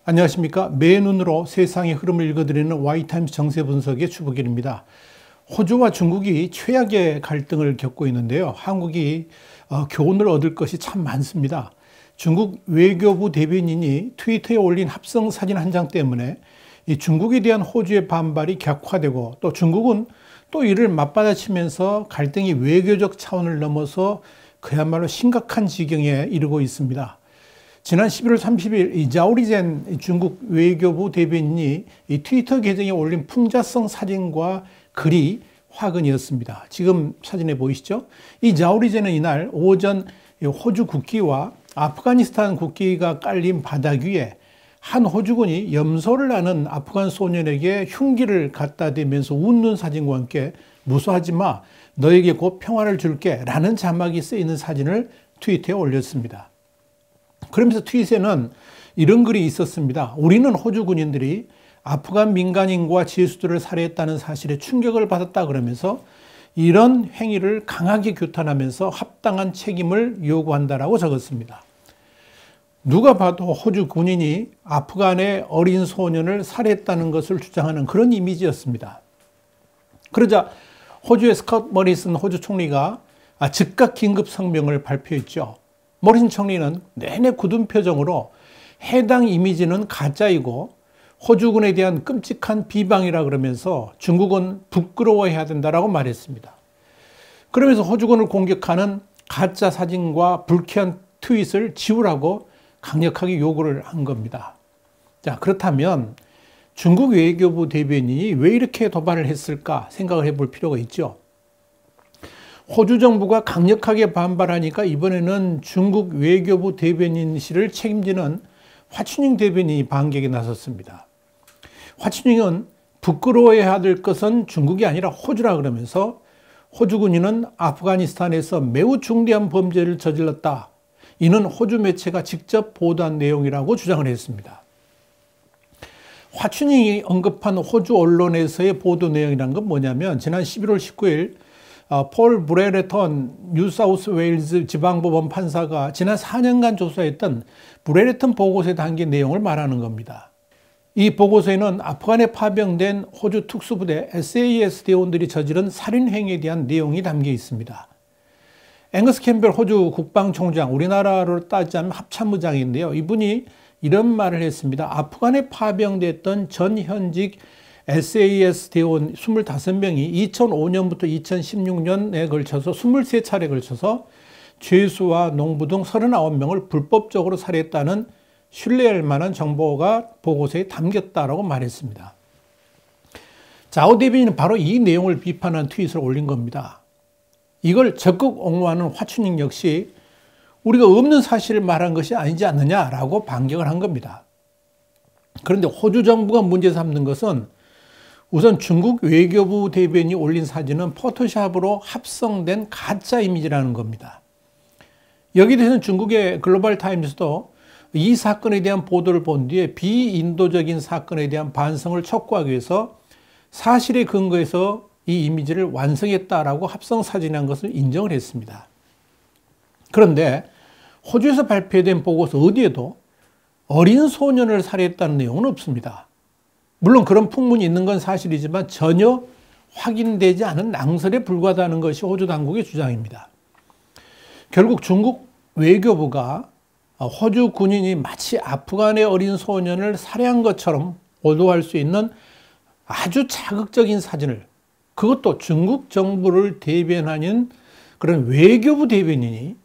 안녕하십니까. 맨눈으로 세상의 흐름을 읽어드리는 와이타임스 정세분석의 주복일입니다. 호주와 중국이 최악의 갈등을 겪고 있는데요. 한국이 교훈을 얻을 것이 참 많습니다. 중국 외교부 대변인이 트위터에 올린 합성 사진 한 장 때문에 이 중국에 대한 호주의 반발이 격화되고, 또 중국은 또 이를 맞받아치면서 갈등이 외교적 차원을 넘어서 그야말로 심각한 지경에 이르고 있습니다. 지난 11월 30일 이 자오리젠 중국 외교부 대변인이 이 트위터 계정에 올린 풍자성 사진과 글이 화근이었습니다. 지금 사진에 보이시죠? 이 자오리젠은 이날 오전 호주 국기와 아프가니스탄 국기가 깔린 바닥 위에 한 호주군이 염소를 나는 아프간 소년에게 흉기를 갖다 대면서 웃는 사진과 함께 무서워하지 마, 너에게 곧 평화를 줄게 라는 자막이 쓰이는 사진을 트위터에 올렸습니다. 그러면서 트윗에는 이런 글이 있었습니다. 우리는 호주 군인들이 아프간 민간인과 죄수들을 살해했다는 사실에 충격을 받았다 그러면서 이런 행위를 강하게 규탄하면서 합당한 책임을 요구한다라고 적었습니다. 누가 봐도 호주 군인이 아프간의 어린 소년을 살해했다는 것을 주장하는 그런 이미지였습니다. 그러자 호주의 스콧 모리슨 호주 총리가 즉각 긴급 성명을 발표했죠. 모리슨 총리는 내내 굳은 표정으로 해당 이미지는 가짜이고 호주군에 대한 끔찍한 비방이라 그러면서 중국은 부끄러워해야 된다라고 말했습니다. 그러면서 호주군을 공격하는 가짜 사진과 불쾌한 트윗을 지우라고 강력하게 요구를 한 겁니다. 자, 그렇다면 중국 외교부 대변인이 왜 이렇게 도발을 했을까 생각을 해볼 필요가 있죠. 호주 정부가 강력하게 반발하니까 이번에는 중국 외교부 대변인실을 책임지는 화춘잉 대변인이 반격에 나섰습니다. 화춘잉은 부끄러워해야 될 것은 중국이 아니라 호주라 그러면서 호주 군인은 아프가니스탄에서 매우 중대한 범죄를 저질렀다. 이는 호주 매체가 직접 보도한 내용이라고 주장을 했습니다. 화춘잉이 언급한 호주 언론에서의 보도 내용이란 건 뭐냐면 지난 11월 19일 폴 브레레턴 뉴사우스웨일즈 지방법원 판사가 지난 4년간 조사했던 브레레턴 보고서에 담긴 내용을 말하는 겁니다. 이 보고서에는 아프간에 파병된 호주 특수부대 SAS 대원들이 저지른 살인행위에 대한 내용이 담겨 있습니다. 앵거스 캠벨 호주 국방총장, 우리나라로 따지자면 합참의장인데요. 이분이 이런 말을 했습니다. 아프간에 파병됐던 전현직 SAS 대원 25명이 2005년부터 2016년에 걸쳐서 23차례에 걸쳐서 죄수와 농부 등 39명을 불법적으로 살해했다는 신뢰할 만한 정보가 보고서에 담겼다라고 말했습니다. 자오 대변인은 바로 이 내용을 비판한 트윗을 올린 겁니다. 이걸 적극 옹호하는 화춘잉 역시 우리가 없는 사실을 말한 것이 아니지 않느냐라고 반격을 한 겁니다. 그런데 호주 정부가 문제 삼는 것은 우선 중국 외교부 대변인이 올린 사진은 포토샵으로 합성된 가짜 이미지라는 겁니다. 여기에 대해서는 중국의 글로벌 타임스도 이 사건에 대한 보도를 본 뒤에 비인도적인 사건에 대한 반성을 촉구하기 위해서 사실에 근거해서 이 이미지를 완성했다라고 합성 사진한 것을 인정을 했습니다. 그런데 호주에서 발표된 보고서 어디에도 어린 소년을 살해했다는 내용은 없습니다. 물론 그런 풍문이 있는 건 사실이지만 전혀 확인되지 않은 낭설에 불과하다는 것이 호주 당국의 주장입니다. 결국 중국 외교부가 호주 군인이 마치 아프간의 어린 소년을 살해한 것처럼 보도할 수 있는 아주 자극적인 사진을, 그것도 중국 정부를 대변하는 그런 외교부 대변인이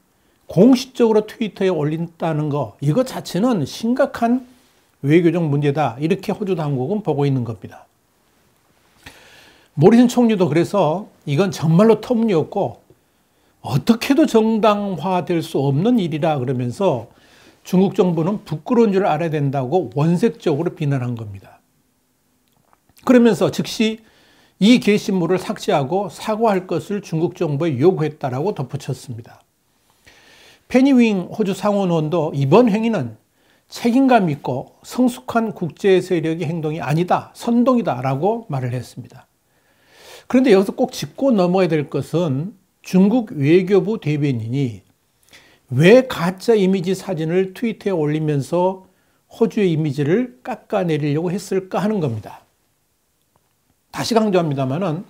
공식적으로 트위터에 올린다는 거, 이것 자체는 심각한 외교적 문제다. 이렇게 호주 당국은 보고 있는 겁니다. 모리슨 총리도 그래서 이건 정말로 터무니없고 어떻게도 정당화될 수 없는 일이라 그러면서 중국 정부는 부끄러운 줄 알아야 된다고 원색적으로 비난한 겁니다. 그러면서 즉시 이 게시물을 삭제하고 사과할 것을 중국 정부에 요구했다라고 덧붙였습니다. 페니 윙 호주 상원의원도 이번 행위는 책임감 있고 성숙한 국제 세력의 행동이 아니다, 선동이다 라고 말을 했습니다. 그런데 여기서 꼭 짚고 넘어야 될 것은 중국 외교부 대변인이 왜 가짜 이미지 사진을 트위터에 올리면서 호주의 이미지를 깎아내리려고 했을까 하는 겁니다. 다시 강조합니다만은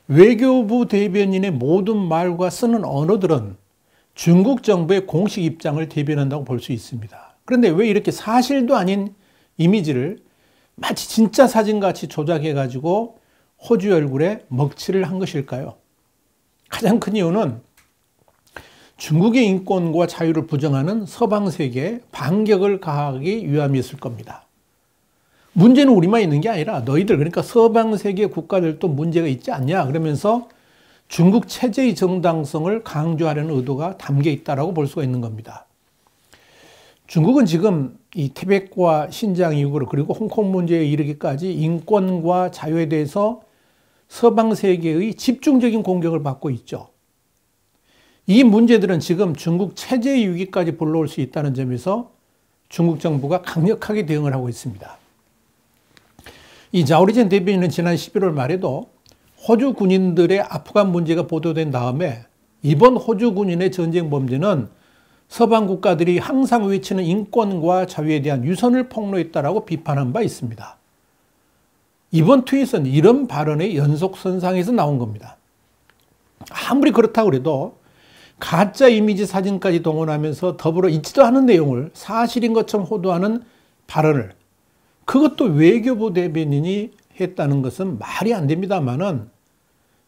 외교부 대변인의 모든 말과 쓰는 언어들은 중국 정부의 공식 입장을 대변한다고 볼 수 있습니다. 그런데 왜 이렇게 사실도 아닌 이미지를 마치 진짜 사진같이 조작해가지고 호주 얼굴에 먹칠을 한 것일까요? 가장 큰 이유는 중국의 인권과 자유를 부정하는 서방 세계에 반격을 가하기 위함이었을 겁니다. 문제는 우리만 있는 게 아니라 너희들, 그러니까 서방 세계 국가들도 문제가 있지 않냐 그러면서 중국 체제의 정당성을 강조하려는 의도가 담겨 있다고 볼 수가 있는 겁니다. 중국은 지금 이 티벳과 신장 이후로 그리고 홍콩 문제에 이르기까지 인권과 자유에 대해서 서방 세계의 집중적인 공격을 받고 있죠. 이 문제들은 지금 중국 체제 위기까지 불러올 수 있다는 점에서 중국 정부가 강력하게 대응을 하고 있습니다. 이 자오리젠 대변인은 지난 11월 말에도 호주 군인들의 아프간 문제가 보도된 다음에 이번 호주 군인의 전쟁 범죄는 서방 국가들이 항상 외치는 인권과 자유에 대한 유선을 폭로했다라고 비판한 바 있습니다. 이번 트윗은 이런 발언의 연속선상에서 나온 겁니다. 아무리 그렇다고 해도 가짜 이미지 사진까지 동원하면서 더불어 있지도 않은 내용을 사실인 것처럼 호도하는 발언을 그것도 외교부 대변인이 했다는 것은 말이 안 됩니다만은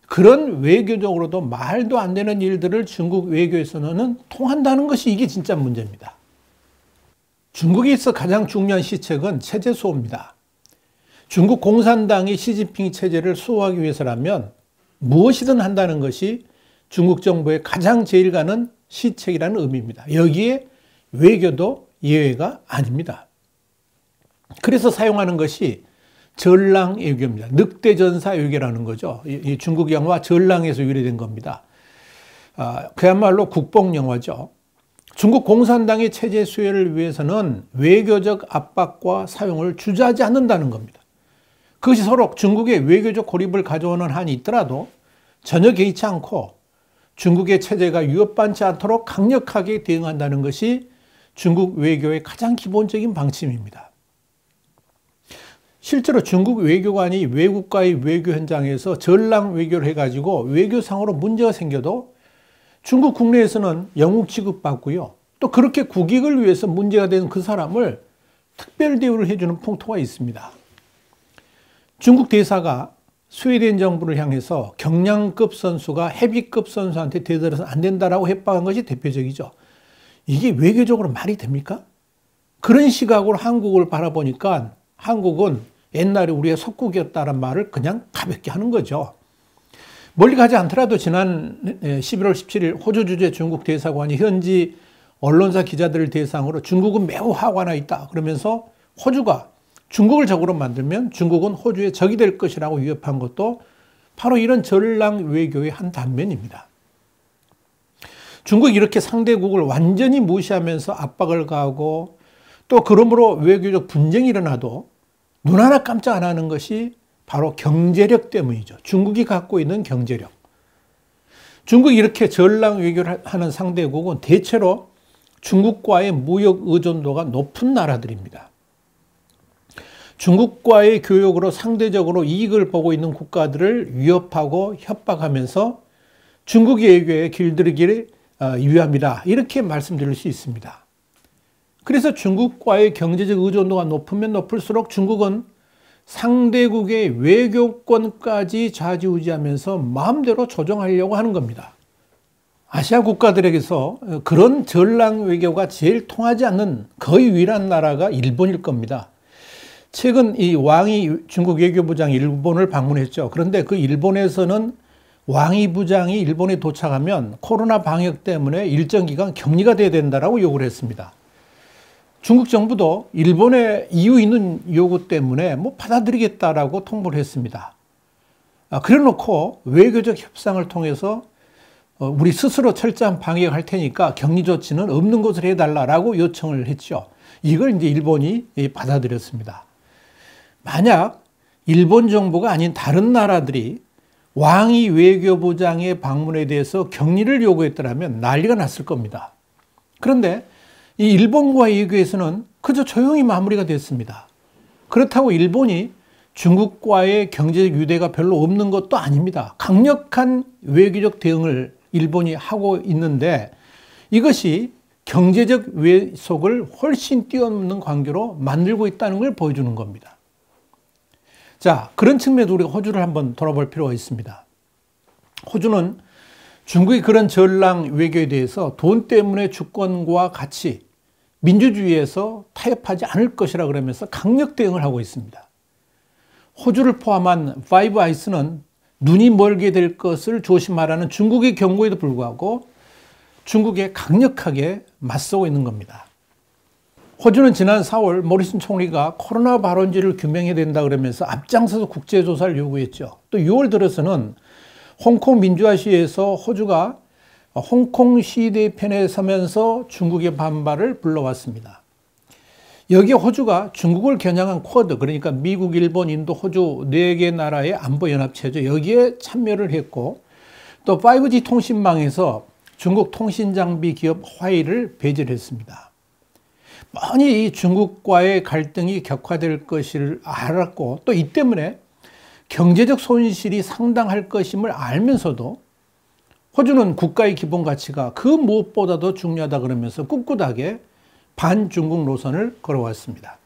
그런 외교적으로도 말도 안 되는 일들을 중국 외교에서는 통한다는 것이 이게 진짜 문제입니다. 중국에서 가장 중요한 시책은 체제 수호입니다. 중국 공산당이 시진핑 체제를 수호하기 위해서라면 무엇이든 한다는 것이 중국 정부의 가장 제일 가는 시책이라는 의미입니다. 여기에 외교도 예외가 아닙니다. 그래서 사용하는 것이 전랑 외교입니다. 늑대전사 외교라는 거죠. 이 중국 영화 전랑에서 유래된 겁니다. 그야말로 국뽕 영화죠. 중국 공산당의 체제 수혜를 위해서는 외교적 압박과 사용을 주저하지 않는다는 겁니다. 그것이 서로 중국의 외교적 고립을 가져오는 한이 있더라도 전혀 개의치 않고 중국의 체제가 위협받지 않도록 강력하게 대응한다는 것이 중국 외교의 가장 기본적인 방침입니다. 실제로 중국 외교관이 외국과의 외교 현장에서 전랑 외교를 해가지고 외교상으로 문제가 생겨도 중국 국내에서는 영웅 취급받고요. 또 그렇게 국익을 위해서 문제가 된 그 사람을 특별 대우를 해주는 풍토가 있습니다. 중국 대사가 스웨덴 정부를 향해서 경량급 선수가 헤비급 선수한테 대들어서는 안 된다라고 협박한 것이 대표적이죠. 이게 외교적으로 말이 됩니까? 그런 시각으로 한국을 바라보니까 한국은 옛날에 우리의 속국이었다는 말을 그냥 가볍게 하는 거죠. 멀리 가지 않더라도 지난 11월 17일 호주 주재 중국 대사관이 현지 언론사 기자들을 대상으로 중국은 매우 화가 나 있다 그러면서 호주가 중국을 적으로 만들면 중국은 호주의 적이 될 것이라고 위협한 것도 바로 이런 전랑 외교의 한 단면입니다. 중국이 이렇게 상대국을 완전히 무시하면서 압박을 가하고 또 그러므로 외교적 분쟁이 일어나도 눈 하나 깜짝 안 하는 것이 바로 경제력 때문이죠. 중국이 갖고 있는 경제력. 중국이 이렇게 전랑 외교를 하는 상대국은 대체로 중국과의 무역 의존도가 높은 나라들입니다. 중국과의 교역으로 상대적으로 이익을 보고 있는 국가들을 위협하고 협박하면서 중국의 외교에 길들이기를 위함이다. 이렇게 말씀드릴 수 있습니다. 그래서 중국과의 경제적 의존도가 높으면 높을수록 중국은 상대국의 외교권까지 좌지우지하면서 마음대로 조정하려고 하는 겁니다. 아시아 국가들에게서 그런 전랑 외교가 제일 통하지 않는 거의 유일한 나라가 일본일 겁니다. 최근 이 왕이 중국 외교부장이 일본을 방문했죠. 그런데 그 일본에서는 왕이 부장이 일본에 도착하면 코로나 방역 때문에 일정 기간 격리가 돼야 된다고 요구를 했습니다. 중국 정부도 일본의 이유 있는 요구 때문에 받아들이겠다라고 통보를 했습니다. 그래 놓고 외교적 협상을 통해서 우리 스스로 철저한 방역할 테니까 격리 조치는 없는 것으로 해달라고 요청을 했죠. 이걸 이제 일본이 받아들였습니다. 만약 일본 정부가 아닌 다른 나라들이 왕이 외교부장의 방문에 대해서 격리를 요구했더라면 난리가 났을 겁니다. 그런데 이 일본과의 외교에서는 그저 조용히 마무리가 됐습니다. 그렇다고 일본이 중국과의 경제적 유대가 별로 없는 것도 아닙니다. 강력한 외교적 대응을 일본이 하고 있는데 이것이 경제적 외속을 훨씬 뛰어넘는 관계로 만들고 있다는 걸 보여주는 겁니다. 자, 그런 측면에서 우리가 호주를 한번 돌아볼 필요가 있습니다. 호주는 중국의 그런 전랑 외교에 대해서 돈 때문에 주권과 가치, 민주주의에서 타협하지 않을 것이라 그러면서 강력 대응을 하고 있습니다. 호주를 포함한 파이브 아이스는 눈이 멀게 될 것을 조심하라는 중국의 경고에도 불구하고 중국에 강력하게 맞서고 있는 겁니다. 호주는 지난 4월 모리슨 총리가 코로나 발원지를 규명해야 된다 그러면서 앞장서서 국제조사를 요구했죠. 또 6월 들어서는 홍콩 민주화 시위에서 호주가 홍콩 시위대 편에 서면서 중국의 반발을 불러왔습니다. 여기에 호주가 중국을 겨냥한 쿼드, 그러니까 미국, 일본, 인도, 호주 4개 나라의 안보연합체죠. 여기에 참여를 했고 또 5G 통신망에서 중국 통신장비 기업 화웨이를 배제를 했습니다. 뻔히 이 중국과의 갈등이 격화될 것을 알았고 또 이 때문에 경제적 손실이 상당할 것임을 알면서도 호주는 국가의 기본 가치가 그 무엇보다도 중요하다 그러면서 꿋꿋하게 반중국 노선을 걸어왔습니다.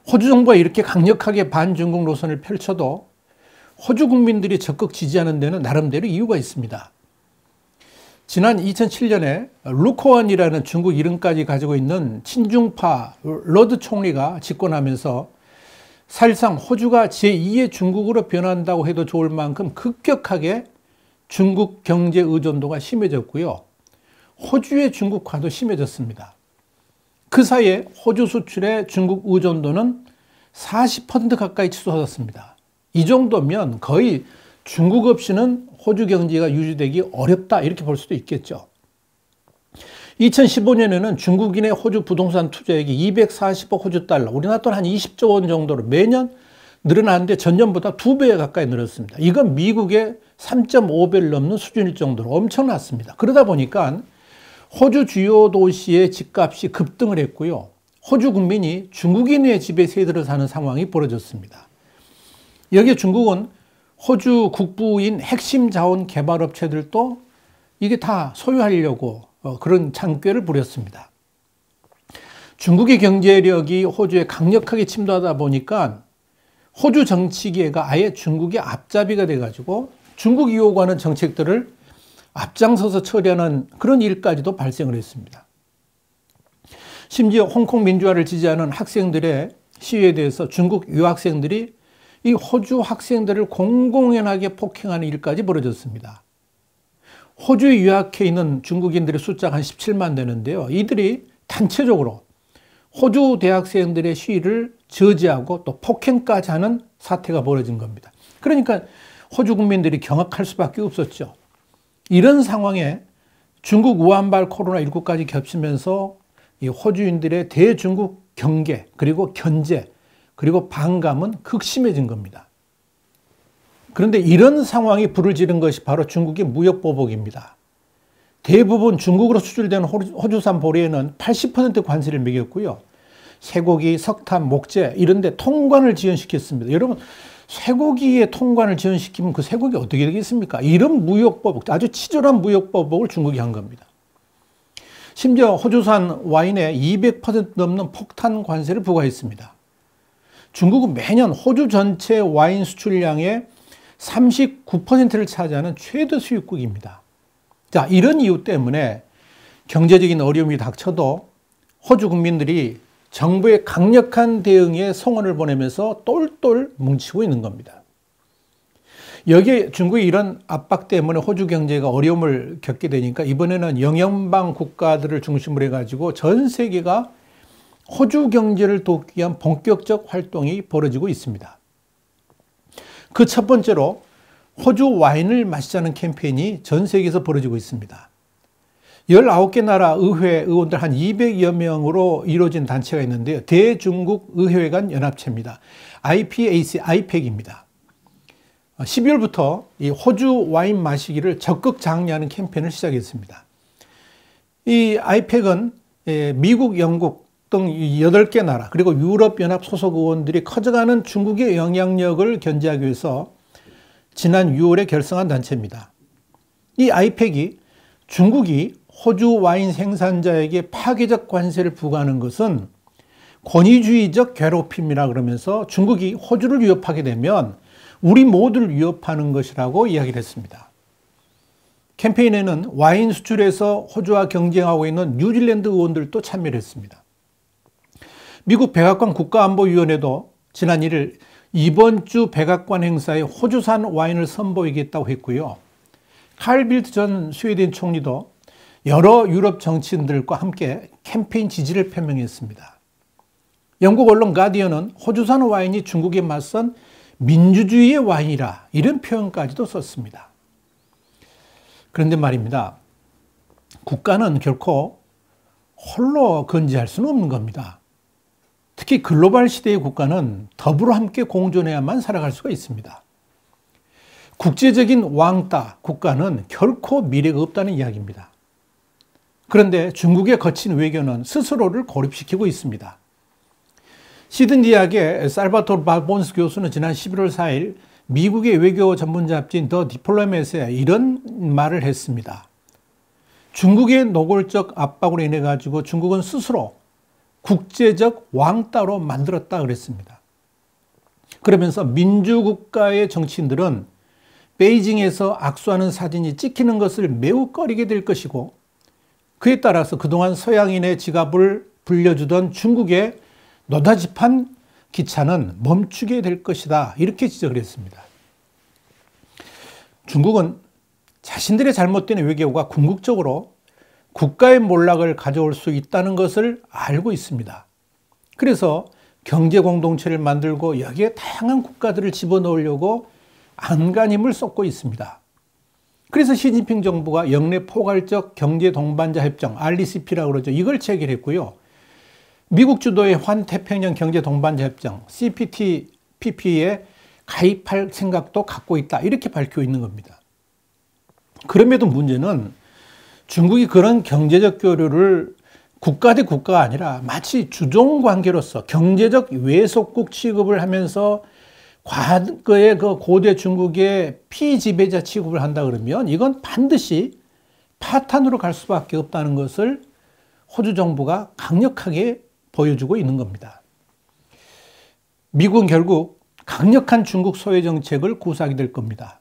호주 정부가 이렇게 강력하게 반중국 노선을 펼쳐도 호주 국민들이 적극 지지하는 데는 나름대로 이유가 있습니다. 지난 2007년에 루코원이라는 중국 이름까지 가지고 있는 친중파 러드 총리가 집권하면서 사실상 호주가 제2의 중국으로 변한다고 해도 좋을 만큼 급격하게 중국 경제 의존도가 심해졌고요. 호주의 중국화도 심해졌습니다. 그 사이에 호주 수출의 중국 의존도는 40% 가까이 치솟았습니다. 이 정도면 거의 중국 없이는 호주 경제가 유지되기 어렵다 이렇게 볼 수도 있겠죠. 2015년에는 중국인의 호주 부동산 투자액이 240억 호주 달러, 우리나라 돈 한 20조 원 정도로 매년 늘어나는데 전년보다 2배 가까이 늘었습니다. 이건 미국의 3.5배를 넘는 수준일 정도로 엄청났습니다. 그러다 보니까 호주 주요 도시의 집값이 급등을 했고요. 호주 국민이 중국인의 집에 새들어 사는 상황이 벌어졌습니다. 여기에 중국은 호주 국부인 핵심 자원 개발 업체들도 이게 다 소유하려고 그런 장꾀를 부렸습니다. 중국의 경제력이 호주에 강력하게 침투하다 보니까 호주 정치계가 아예 중국의 앞잡이가 돼가지고 중국이 요구하는 정책들을 앞장서서 처리하는 그런 일까지도 발생을 했습니다. 심지어 홍콩 민주화를 지지하는 학생들의 시위에 대해서 중국 유학생들이 이 호주 학생들을 공공연하게 폭행하는 일까지 벌어졌습니다. 호주에 유학해 있는 중국인들의 숫자가 한 17만 되는데요. 이들이 단체적으로 호주 대학생들의 시위를 저지하고 또 폭행까지 하는 사태가 벌어진 겁니다. 그러니까 호주 국민들이 경악할 수밖에 없었죠. 이런 상황에 중국 우한발 코로나19까지 겹치면서 이 호주인들의 대중국 경계 그리고 견제 그리고 반감은 극심해진 겁니다. 그런데 이런 상황이 불을 지른 것이 바로 중국의 무역보복입니다. 대부분 중국으로 수출되는 호주산 보리에는 80% 관세를 매겼고요. 쇠고기, 석탄, 목재 이런 데 통관을 지연시켰습니다. 여러분, 쇠고기에 통관을 지연시키면 그 쇠고기 어떻게 되겠습니까? 이런 무역보복, 아주 치졸한 무역보복을 중국이 한 겁니다. 심지어 호주산 와인에 200% 넘는 폭탄 관세를 부과했습니다. 중국은 매년 호주 전체 와인 수출량의 39%를 차지하는 최대 수입국입니다. 자, 이런 이유 때문에 경제적인 어려움이 닥쳐도 호주 국민들이 정부의 강력한 대응에 성원을 보내면서 똘똘 뭉치고 있는 겁니다. 여기에 중국의 이런 압박 때문에 호주 경제가 어려움을 겪게 되니까 이번에는 영연방 국가들을 중심으로 해가지고 전 세계가 호주 경제를 돕기 위한 본격적 활동이 벌어지고 있습니다. 그 첫 번째로 호주 와인을 마시자는 캠페인이 전 세계에서 벌어지고 있습니다. 19개 나라 의회 의원들 한 200여 명으로 이루어진 단체가 있는데요. 대중국 의회관 연합체입니다. IPAC-IPEC입니다. 12월부터 이 호주 와인 마시기를 적극 장려하는 캠페인을 시작했습니다. 이 IPEC은 미국, 영국, 등 8개 나라 그리고 유럽연합 소속 의원들이 커져가는 중국의 영향력을 견제하기 위해서 지난 6월에 결성한 단체입니다. 이 아이팩이 중국이 호주 와인 생산자에게 파괴적 관세를 부과하는 것은 권위주의적 괴롭힘이라 그러면서 중국이 호주를 위협하게 되면 우리 모두를 위협하는 것이라고 이야기를 했습니다. 캠페인에는 와인 수출에서 호주와 경쟁하고 있는 뉴질랜드 의원들도 참여를 했습니다. 미국 백악관 국가안보위원회도 지난 1일 이번 주 백악관 행사에 호주산 와인을 선보이겠다고 했고요. 칼 빌트 전 스웨덴 총리도 여러 유럽 정치인들과 함께 캠페인 지지를 표명했습니다. 영국 언론 가디언은 호주산 와인이 중국에 맞선 민주주의의 와인이라 이런 표현까지도 썼습니다. 그런데 말입니다. 국가는 결코 홀로 건재할 수는 없는 겁니다. 특히 글로벌 시대의 국가는 더불어 함께 공존해야만 살아갈 수가 있습니다. 국제적인 왕따 국가는 결코 미래가 없다는 이야기입니다. 그런데 중국의 거친 외교는 스스로를 고립시키고 있습니다. 시드니 대학의 살바토르 바본스 교수는 지난 11월 4일 미국의 외교 전문 잡지인 더 디플로맷에 이런 말을 했습니다. 중국의 노골적 압박으로 인해 가지고 중국은 스스로 국제적 왕따로 만들었다 그랬습니다. 그러면서 민주국가의 정치인들은 베이징에서 악수하는 사진이 찍히는 것을 매우 꺼리게 될 것이고 그에 따라서 그동안 서양인의 지갑을 불려주던 중국의 노다지판 기차는 멈추게 될 것이다. 이렇게 지적을 했습니다. 중국은 자신들의 잘못된 외교가 궁극적으로 국가의 몰락을 가져올 수 있다는 것을 알고 있습니다. 그래서 경제 공동체를 만들고 여기에 다양한 국가들을 집어넣으려고 안간힘을 쏟고 있습니다. 그래서 시진핑 정부가 영내 포괄적 경제 동반자 협정 RCEP라고 그러죠. 이걸 체결했고요. 미국 주도의 환태평양 경제 동반자 협정 CPTPP에 가입할 생각도 갖고 있다. 이렇게 밝히고 있는 겁니다. 그럼에도 문제는 중국이 그런 경제적 교류를 국가 대 국가가 아니라 마치 주종 관계로서 경제적 외속국 취급을 하면서 과거의 그 고대 중국의 피지배자 취급을 한다 그러면 이건 반드시 파탄으로 갈 수밖에 없다는 것을 호주 정부가 강력하게 보여주고 있는 겁니다. 미국은 결국 강력한 중국 소외 정책을 구사하게 될 겁니다.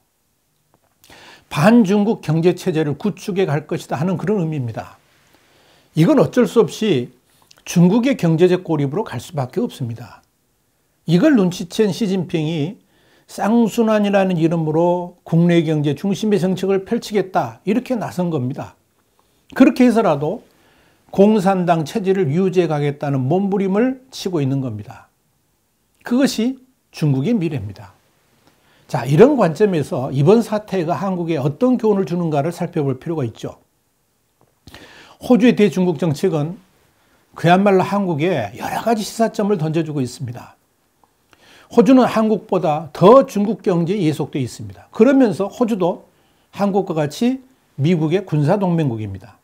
반중국 경제체제를 구축해 갈 것이다 하는 그런 의미입니다. 이건 어쩔 수 없이 중국의 경제적 고립으로 갈 수밖에 없습니다. 이걸 눈치챈 시진핑이 쌍순환이라는 이름으로 국내 경제 중심의 정책을 펼치겠다 이렇게 나선 겁니다. 그렇게 해서라도 공산당 체제를 유지해 가겠다는 몸부림을 치고 있는 겁니다. 그것이 중국의 미래입니다. 자, 이런 관점에서 이번 사태가 한국에 어떤 교훈을 주는가를 살펴볼 필요가 있죠. 호주의 대중국 정책은 그야말로 한국에 여러 가지 시사점을 던져주고 있습니다. 호주는 한국보다 더 중국 경제에 예속되어 있습니다. 그러면서 호주도 한국과 같이 미국의 군사동맹국입니다.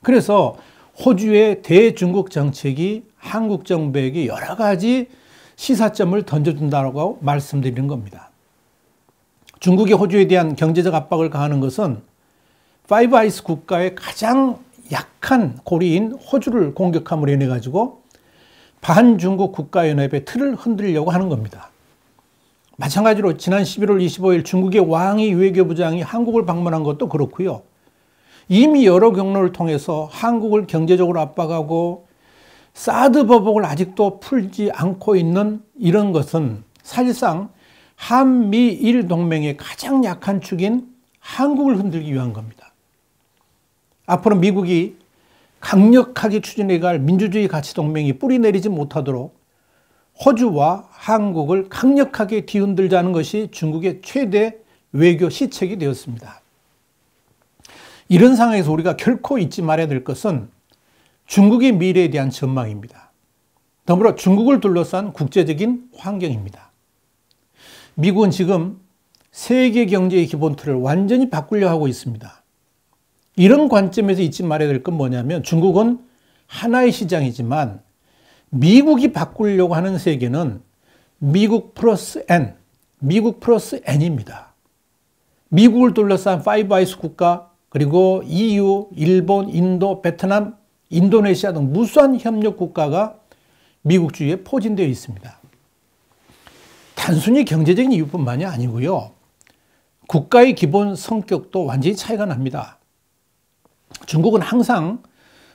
그래서 호주의 대중국 정책이 한국 정부에게 여러 가지 시사점을 던져준다고 말씀드리는 겁니다. 중국이 호주에 대한 경제적 압박을 가하는 것은 파이브 아이스 국가의 가장 약한 고리인 호주를 공격함으로 인해 가지고 반중국 국가연합의 틀을 흔들려고 하는 겁니다. 마찬가지로 지난 11월 25일 중국의 왕이 외교부장이 한국을 방문한 것도 그렇고요. 이미 여러 경로를 통해서 한국을 경제적으로 압박하고 사드 보복을 아직도 풀지 않고 있는 이런 것은 사실상 한미일 동맹의 가장 약한 축인 한국을 흔들기 위한 겁니다. 앞으로 미국이 강력하게 추진해갈 민주주의 가치 동맹이 뿌리 내리지 못하도록 호주와 한국을 강력하게 뒤흔들자는 것이 중국의 최대 외교 시책이 되었습니다. 이런 상황에서 우리가 결코 잊지 말아야 될 것은 중국의 미래에 대한 전망입니다. 더불어 중국을 둘러싼 국제적인 환경입니다. 미국은 지금 세계 경제의 기본 틀을 완전히 바꾸려 하고 있습니다. 이런 관점에서 잊지 말아야 될 건 뭐냐면 중국은 하나의 시장이지만 미국이 바꾸려고 하는 세계는 미국 플러스 N입니다. 미국을 둘러싼 파이브 아이스 국가, 그리고 EU, 일본, 인도, 베트남, 인도네시아 등 무수한 협력 국가가 미국주의에 포진되어 있습니다. 단순히 경제적인 이유뿐만이 아니고요. 국가의 기본 성격도 완전히 차이가 납니다. 중국은 항상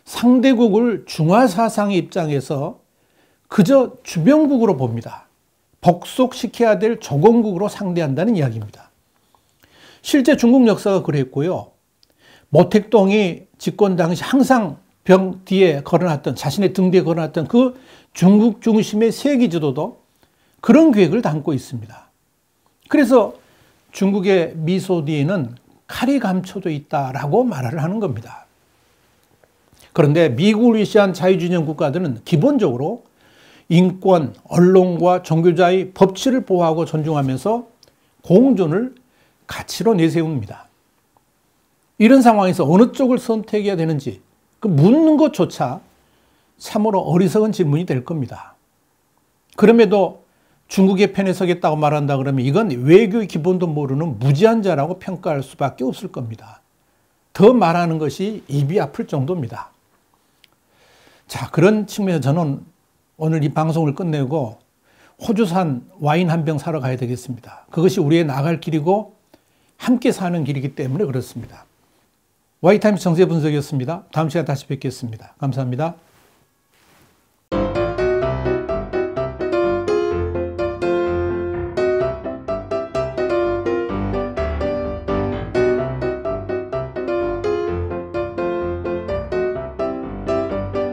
상대국을 중화사상의 입장에서 그저 주변국으로 봅니다. 복속시켜야 될 조공국으로 상대한다는 이야기입니다. 실제 중국 역사가 그랬고요. 모택동이 집권 당시 항상 벽 뒤에 걸어놨던, 자신의 등 뒤에 걸어놨던 그 중국 중심의 세계 지도도 그런 계획을 담고 있습니다. 그래서 중국의 미소 뒤에는 칼이 감춰져 있다라고 말을 하는 겁니다. 그런데 미국을 위시한 자유주의적 국가들은 기본적으로 인권, 언론과 종교자의 법치를 보호하고 존중하면서 공존을 가치로 내세웁니다. 이런 상황에서 어느 쪽을 선택해야 되는지 그 묻는 것조차 참으로 어리석은 질문이 될 겁니다. 그럼에도 중국의 편에 서겠다고 말한다 그러면 이건 외교의 기본도 모르는 무지한 자라고 평가할 수밖에 없을 겁니다. 더 말하는 것이 입이 아플 정도입니다. 자, 그런 측면에서 저는 오늘 이 방송을 끝내고 호주산 와인 한 병 사러 가야 되겠습니다. 그것이 우리의 나갈 길이고 함께 사는 길이기 때문에 그렇습니다. 와이타임스 정세 분석이었습니다. 다음 시간에 다시 뵙겠습니다. 감사합니다.